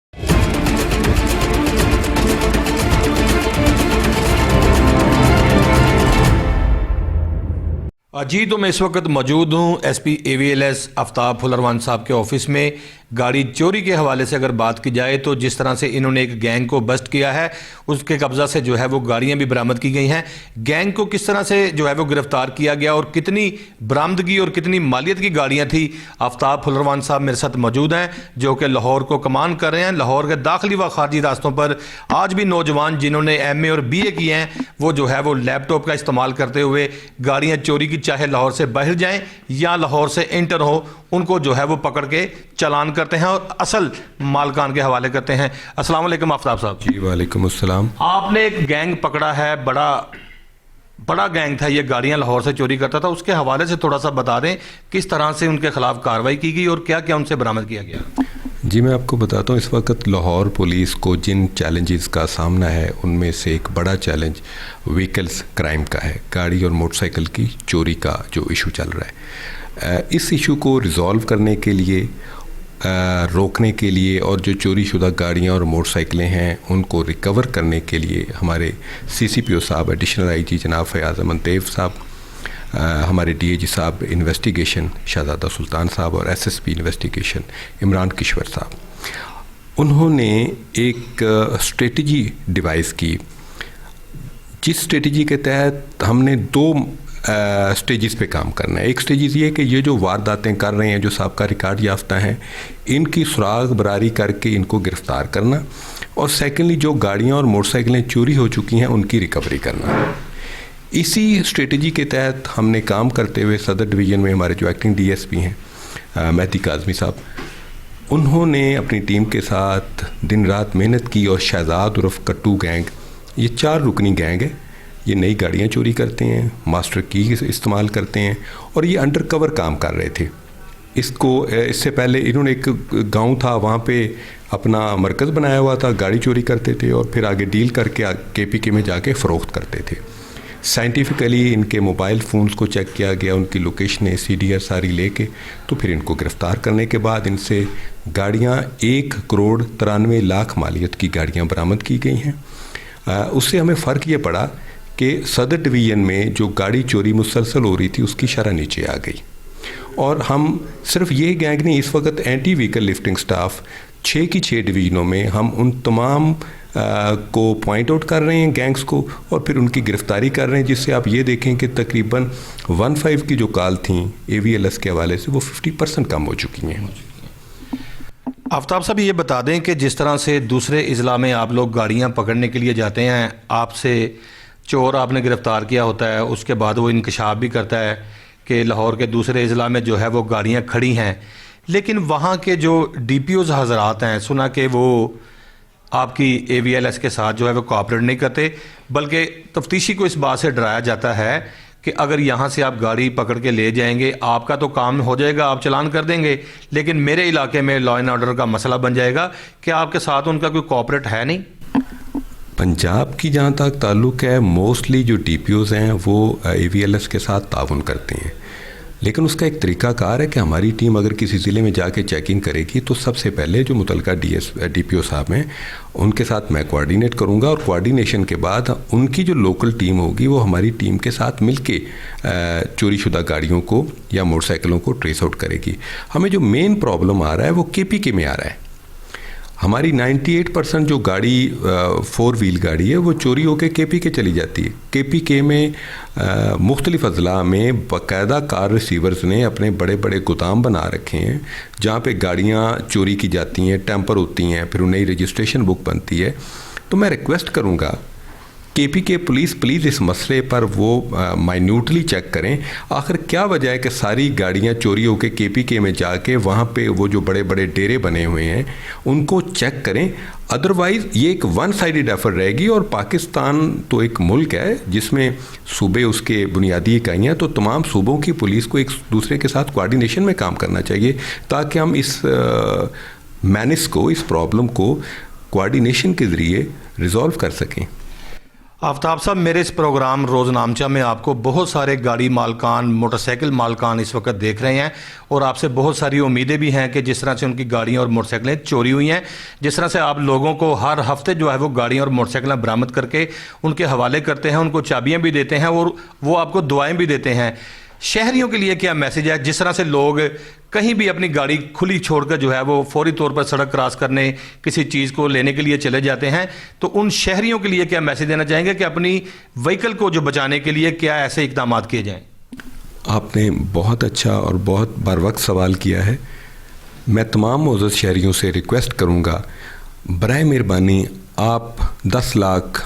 जी, तो मैं इस वक्त मौजूद हूँ SP AVLS आफ्ताब फुलरवान साहब के ऑफिस में, गाड़ी चोरी के हवाले से अगर बात की जाए तो जिस तरह से इन्होंने एक गैंग को बस्ट किया है, उसके कब्जा से जो है वो गाड़ियां भी बरामद की गई हैं। गैंग को किस तरह से जो है वो गिरफ्तार किया गया और कितनी बरामदगी और कितनी मालियत की गाड़ियां थी, आफ्ताब फुलरवान साहब मेरे साथ मौजूद हैं जो कि लाहौर को कमान कर रहे हैं। लाहौर के दाखिली व खारजी रास्तों पर आज भी नौजवान जिन्होंने MA और BA किए हैं वो जो है वो लैपटॉप का इस्तेमाल करते हुए गाड़ियां चोरी की, चाहे लाहौर से बाहर जाएं या लाहौर से इंटर हो, उनको जो है वो पकड़ के चालान करते हैं और असल मालकान के हवाले करते हैं। अस्सलाम वालेकुम आफ्ताब साहब। जी वालेकुम अस्सलाम। आपने एक गैंग पकड़ा है, बड़ा गैंग था ये, गाड़ियां लाहौर से चोरी करता था, उसके हवाले से थोड़ा सा बता दें किस तरह से उनके खिलाफ कार्रवाई की गई और क्या क्या उनसे बरामद किया गया। जी मैं आपको बताता हूँ, इस वक्त लाहौर पुलिस को जिन चैलेंजेस का सामना है उनमें से एक बड़ा चैलेंज व्हीकल्स क्राइम का है। गाड़ी और मोटरसाइकिल की चोरी का जो इशू चल रहा है, इस इशू को रिजॉल्व करने के लिए, रोकने के लिए और जो चोरी शुदा गाड़ियाँ और मोटरसाइकिलें हैं उनको रिकवर करने के लिए हमारे CCPO साहब, एडिशनल IG जनाब फयाज़ अहमद देव साहब, हमारे DIG साहब इन्वेस्टिगेशन शहजादा सुल्तान साहब और SSP इन्वेस्टिगेशन इमरान किश्वर साहब, उन्होंने एक स्ट्रेटजी डिवाइस की, जिस स्ट्रेटजी के तहत हमने 2 स्टेजेस पे काम करना है। एक स्टेज ये कि ये जो वारदातें कर रहे हैं, जो साबका रिकॉर्ड याफ्ता हैं, इनकी सुराग बरारी करके इनको गिरफ़्तार करना, और सेकेंडली जो गाड़ियाँ और मोटरसाइकिलें चोरी हो चुकी हैं उनकी रिकवरी करना। इसी स्ट्रेटजी के तहत हमने काम करते हुए सदर डिवीज़न में हमारे जो एक्टिंग DSP हैं मेहदी काज़मी साहब, उन्होंने अपनी टीम के साथ दिन रात मेहनत की और शहजाद उर्फ कट्टू गैंग, ये 4 रुकनी गैंग है, ये नई गाड़ियाँ चोरी करते हैं, मास्टर की इस्तेमाल करते हैं और ये अंडर कवर काम कर रहे थे। इससे पहले इन्होंने एक गांव था वहाँ पे अपना मरकज़ बनाया हुआ था, गाड़ी चोरी करते थे और फिर आगे डील करके KPK में जाके फ़रोख्त करते थे। साइंटिफिकली इनके मोबाइल फ़ोन्स को चेक किया गया, उनकी लोकेशनें CDR सारी लेके, तो फिर इनको गिरफ़्तार करने के बाद इनसे गाड़ियाँ 1,93,00,000 मालियत की गाड़ियाँ बरामद की गई हैं। उससे हमें फ़र्क ये पड़ा कि सदर डिवीज़न में जो गाड़ी चोरी मुसलसल हो रही थी उसकी शरह नीचे आ गई। और हम सिर्फ ये गैंग नहीं, इस वक्त एंटी व्हीकल लिफ्टिंग स्टाफ 6 की 6 डिवीज़नों में हम उन तमाम को पॉइंट आउट कर रहे हैं गैंग्स को और फिर उनकी गिरफ्तारी कर रहे हैं, जिससे आप ये देखें कि तकरीबन 15 की जो कॉल थी AVLS के हवाले से वो 50% कम हो चुकी हैं। आफ्ताब साहब ये बता दें कि जिस तरह से दूसरे अजला में आप लोग गाड़ियाँ पकड़ने के लिए जाते हैं, आपसे चोर आपने गिरफ़्तार किया होता है, उसके बाद वो इंकशाफ भी करता है कि लाहौर के दूसरे अजला में जो है वो गाड़ियाँ खड़ी हैं, लेकिन वहाँ के जो DPOs हज़रात हैं, सुना कि वो आपकी AVLS के साथ जो है वो कोऑपरेट नहीं करते, बल्कि तफ्तीशी को इस बात से डराया जाता है कि अगर यहाँ से आप गाड़ी पकड़ के ले जाएंगे आपका तो काम हो जाएगा, आप चलान कर देंगे, लेकिन मेरे इलाके में लॉ एंड ऑर्डर का मसला बन जाएगा। क्या आपके साथ उनका कोई कोऑपरेट है नहीं? पंजाब की जहाँ तक ताल्लुक़ है, मोस्टली जो DPOs हैं वो AVLS के साथ ताउन करते हैं, लेकिन उसका एक तरीक़ाकार है कि हमारी टीम अगर किसी ज़िले में जाके चेकिंग करेगी तो सबसे पहले जो मुतलका DPO साहब हैं उनके साथ मैं कोऑर्डिनेट करूंगा और कोऑर्डिनेशन के बाद उनकी जो लोकल टीम होगी वो हमारी टीम के साथ मिलके चोरी शुदा गाड़ियों को या मोटरसाइकिलों को ट्रेस आउट करेगी। हमें जो मेन प्रॉब्लम आ रहा है वो KPK में आ रहा है। हमारी 98% जो गाड़ी 4 व्हील गाड़ी है वो चोरी होकर KPK चली जाती है। KPK में मुख्तलिफ अजला में बाकायदा कार रिसीवर्स ने अपने बड़े बड़े गोदाम बना रखे हैं जहाँ पे गाड़ियाँ चोरी की जाती हैं, टैंपर होती हैं, फिर उन्हें रजिस्ट्रेशन बुक बनती है। तो मैं रिक्वेस्ट करूँगा KPK पुलिस प्लीज़ इस मसले पर वो माइन्यूटली चेक करें, आखिर क्या वजह है कि सारी गाड़ियाँ चोरी होकर KPK में जाके वहाँ पे वो जो बड़े बड़े डेरे बने हुए हैं उनको चेक करें। अदरवाइज़ ये एक वन साइडेड एफर्ट रहेगी और पाकिस्तान तो एक मुल्क है जिसमें सूबे उसके बुनियादी इकाइयाँ, तो तमाम सूबों की पुलिस को एक दूसरे के साथ कोऑर्डिनेशन में काम करना चाहिए ताकि हम इस मैनेस को, इस प्रॉब्लम को कोऑर्डिनेशन के ज़रिए रिजॉल्व कर सकें। आफ्ताब साहब, मेरे इस प्रोग्राम रोज़नामचा में आपको बहुत सारे गाड़ी मालकान, मोटरसाइकिल मालकान इस वक्त देख रहे हैं और आपसे बहुत सारी उम्मीदें भी हैं कि जिस तरह से उनकी गाड़ियां और मोटरसाइकिलें चोरी हुई हैं, जिस तरह से आप लोगों को हर हफ्ते जो है वो गाड़ियां और मोटरसाइकिलें बरामद करके उनके हवाले करते हैं, उनको चाबियां भी देते हैं और वो आपको दुआएं भी देते हैं। शहरियों के लिए क्या मैसेज है? जिस तरह से लोग कहीं भी अपनी गाड़ी खुली छोड़कर जो है वो फौरी तौर पर सड़क क्रॉस करने, किसी चीज़ को लेने के लिए चले जाते हैं, तो उन शहरियों के लिए क्या मैसेज देना चाहेंगे कि अपनी व्हीकल को जो बचाने के लिए क्या ऐसे इकदाम किए जाएं? आपने बहुत अच्छा और बहुत बर वक्त सवाल किया है। मैं तमाम मोअज़्ज़ज़ शहरियों से रिक्वेस्ट करूँगा, बराए मेहरबानी आप 10 लाख,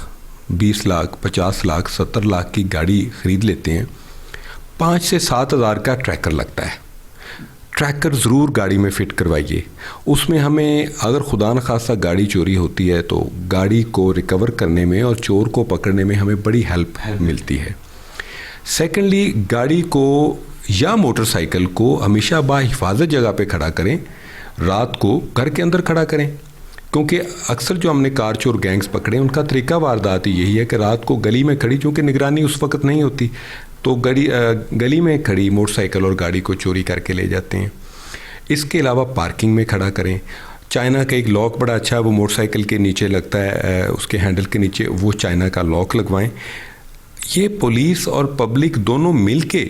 20 लाख, 50 लाख, 70 लाख की गाड़ी ख़रीद लेते हैं, 5 से 7 हज़ार का ट्रैकर लगता है। ट्रैकर ज़रूर गाड़ी में फ़िट करवाइए। उसमें हमें अगर खुदा न खास्ता गाड़ी चोरी होती है तो गाड़ी को रिकवर करने में और चोर को पकड़ने में हमें बड़ी हेल्प मिलती है। सेकेंडली, गाड़ी को या मोटरसाइकिल को हमेशा बाहिफाजत जगह पे खड़ा करें, रात को घर के अंदर खड़ा करें, क्योंकि अक्सर जो हमने कार चोर गैंग्स पकड़े उनका तरीका वारदात यही है कि रात को गली में खड़ी, चूँकि निगरानी उस वक्त नहीं होती, तो गली में खड़ी मोटरसाइकिल और गाड़ी को चोरी करके ले जाते हैं। इसके अलावा पार्किंग में खड़ा करें। चाइना का एक लॉक बड़ा अच्छा है, वो मोटरसाइकिल के नीचे लगता है, उसके हैंडल के नीचे, वो चाइना का लॉक लगवाएं। ये पुलिस और पब्लिक दोनों मिलके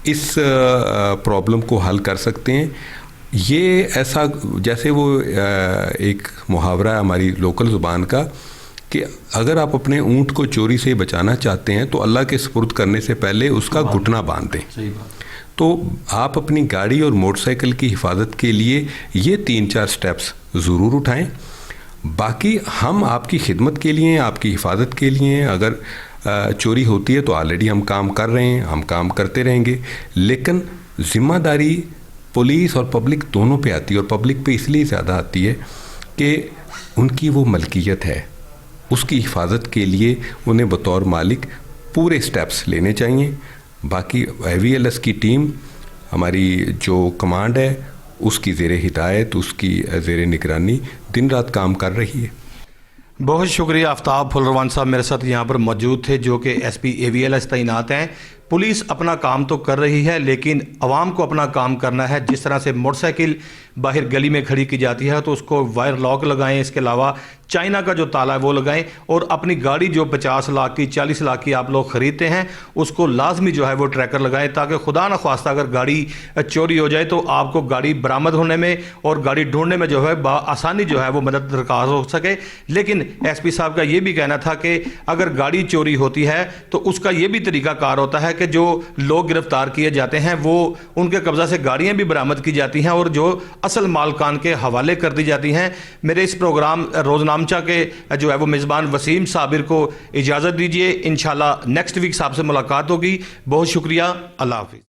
इस प्रॉब्लम को हल कर सकते हैं। ये ऐसा जैसे वो एक मुहावरा है हमारी लोकल ज़ुबान का कि अगर आप अपने ऊँट को चोरी से बचाना चाहते हैं तो अल्लाह के सुपुर्द करने से पहले उसका घुटना बांध दें। सही बात। तो आप अपनी गाड़ी और मोटरसाइकिल की हिफाजत के लिए ये 3-4 स्टेप्स ज़रूर उठाएं। बाकी हम आपकी खिदमत के लिए, आपकी हिफाजत के लिए, अगर चोरी होती है तो ऑलरेडी हम काम कर रहे हैं, हम काम करते रहेंगे, लेकिन ज़िम्मेदारी पुलिस और पब्लिक दोनों पे आती है, और पब्लिक पे इसलिए ज़्यादा आती है कि उनकी वो मलकियत है, उसकी हिफाजत के लिए उन्हें बतौर मालिक पूरे स्टेप्स लेने चाहिए। बाकी AVLS की टीम, हमारी जो कमांड है, उसकी ज़ेर हिदायत, उसकी ज़ेर निगरानी दिन रात काम कर रही है। बहुत शुक्रिया। आफ्ताब फुलरवान साहब मेरे साथ यहाँ पर मौजूद थे, जो कि SP AVLS तैनात हैं। पुलिस अपना काम तो कर रही है, लेकिन आवाम को अपना काम करना है। जिस तरह से मोटरसाइकिल बाहर गली में खड़ी की जाती है तो उसको वायर लॉक लगाएं, इसके अलावा चाइना का जो ताला है वो लगाएं, और अपनी गाड़ी जो 50 लाख की, 40 लाख की आप लोग ख़रीदते हैं उसको लाजमी जो है वो ट्रैकर लगाएं, ताकि खुदा न ख्वास्ता अगर गाड़ी चोरी हो जाए तो आपको गाड़ी बरामद होने में और गाड़ी ढूंढने में जो है आसानी जो है वो मदद दरकार हो सके। लेकिन SP साहब का ये भी कहना था कि अगर गाड़ी चोरी होती है तो उसका ये भी तरीकाकार होता है कि जो लोग गिरफ्तार किए जाते हैं वो उनके कब्जा से गाड़ियाँ भी बरामद की जाती हैं और जो असल मालकान के हवाले कर दी जाती हैं। मेरे इस प्रोग्राम रोज़नामचा के जो है वो मेज़बान वसीम साबिर को इजाज़त दीजिए। इंशाल्लाह नेक्स्ट वीक साहब से मुलाकात होगी। बहुत शुक्रिया। अल्लाह हाफिज़।